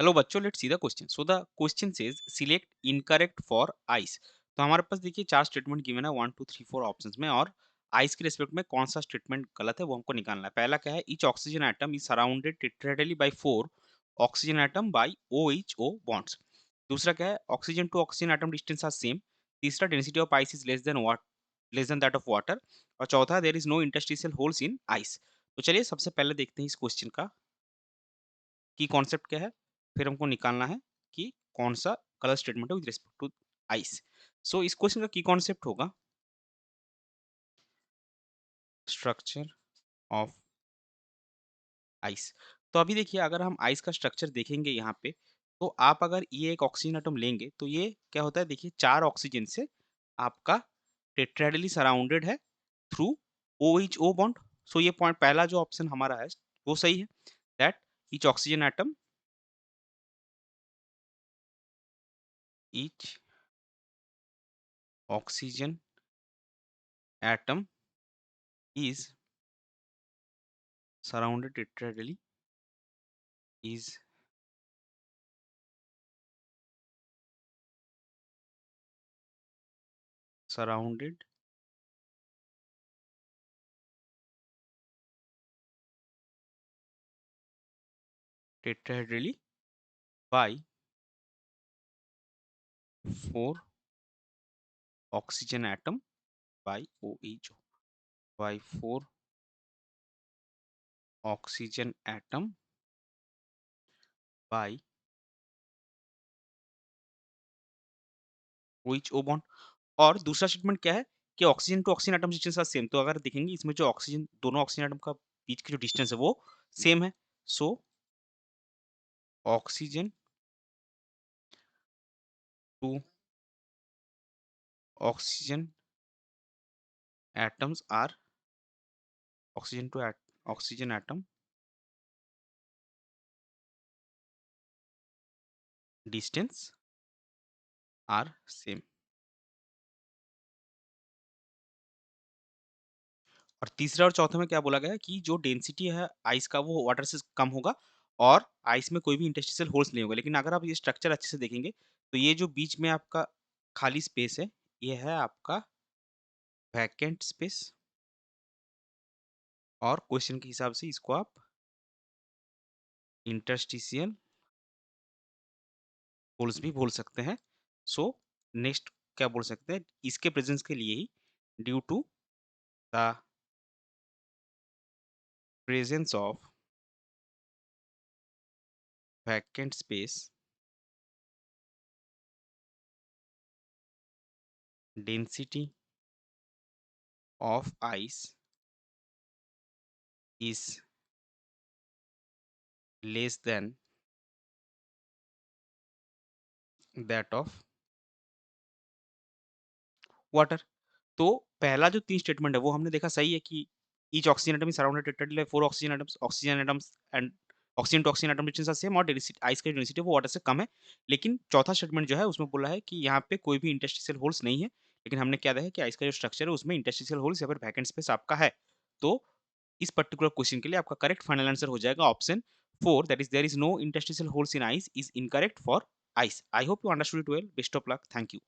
Hello बच्चों, let's see the question. So the question says select incorrect for ice. तो हमारे पास देखिए चार स्टेटमेंट गिवन है 1 2 3 4 ऑप्शंस में, और आइस के रिस्पेक्ट में कौन सा स्टेटमेंट गलत है वो हमको निकालना है। पहला क्या है, each oxygen atom is surrounded tetrahedrally by 4 oxygen atom by OHO bonds. दूसरा क्या है, oxygen to oxygen atom distance are same. तीसरा, density of ice is less than that of water. और चौथा, there is no interstitial holes in ice. तो चलिए सबसे पहले देखते हैं इस क्वेश्चन का की कॉन्सेप्ट क्या है, फिर हमको निकालना है कि कौन-सा गलत स्टेटमेंट है विद रिस्पेक्ट टू आइस। सो इस क्वेश्चन का की कॉन्सेप्ट होगा स्ट्रक्चर ऑफ आइस। तो अभी देखिए अगर हम आइस का स्ट्रक्चर देखेंगे यहाँ पे, तो आप अगर ये एक ऑक्सीजन एटम लेंगे तो ये क्या होता है, देखिए 4 ऑक्सीजन से आपका टेट्राहेड्रली सराउंडेड है थ्रू OHO बॉन्ड। सो ये पॉइंट पहला जो ऑप्शन हमारा है वो सही है, that each oxygen atom is surrounded tetrahedrally is surrounded tetrahedrally by 4 oxygen atom by OHO, by 4 oxygen atom by OHO bond। और दूसरा स्टेटमेंट क्या है कि oxygen to oxygen atom distance are same. तो अगर देखेंगे इसमें जो ऑक्सीजन दोनों ऑक्सीजन एटम का बीच की जो डिस्टेंस है वो सेम है। So oxygen to oxygen atoms are oxygen to oxygen atom distance are same. और तीसरा और चौथे में क्या बोला गया है कि जो डेंसिटी है आइस का वो वाटर से कम होगा, और आइस में कोई भी इंटरस्टिशियल होल्स नहीं होगा। लेकिन अगर आप ये स्ट्रक्चर अच्छे से देखेंगे तो ये जो बीच में आपका खाली स्पेस है, ये है आपका वैकेंट स्पेस। और क्वेश्चन के हिसाब से इसको आप इंटरस्टिशियल होल्स भी बोल सकते हैं। सो नेक्स्ट क्या बोल सकते हैं, इसके प्रेजेंस के लिए ही due to the presence of vacant space density of ice is less than that of water. तो पहला जो 3 स्टेटमेंट है वो हमने देखा सही है कि each oxygen atom is surrounded tetrahedrally by 4 oxygen atoms and oxygen to oxygen atom distance are same, और डेंसिटी आइस की डेंसिटी वो वाटर से कम है। लेकिन चौथा स्टेटमेंट जो है उसमें बोला है कि यहाँ पे कोई भी इंटरस्टिशियल होल्स नहीं है। लेकिन हमने क्या देखा कि आइस का जो स्ट्रक्चर है उसमें इंटरस्टिशियल होल्स या फिर वैकेंट स्पेस आपका है। तो इस पर्टिकुलर क्वेश्चन के लिए आपका करेक्ट फाइनल आंसर हो जाएगा option 4, that is there is no interstitial holes in ice is incorrect for ice. I hope you understood it well. Best of luck. Thank you.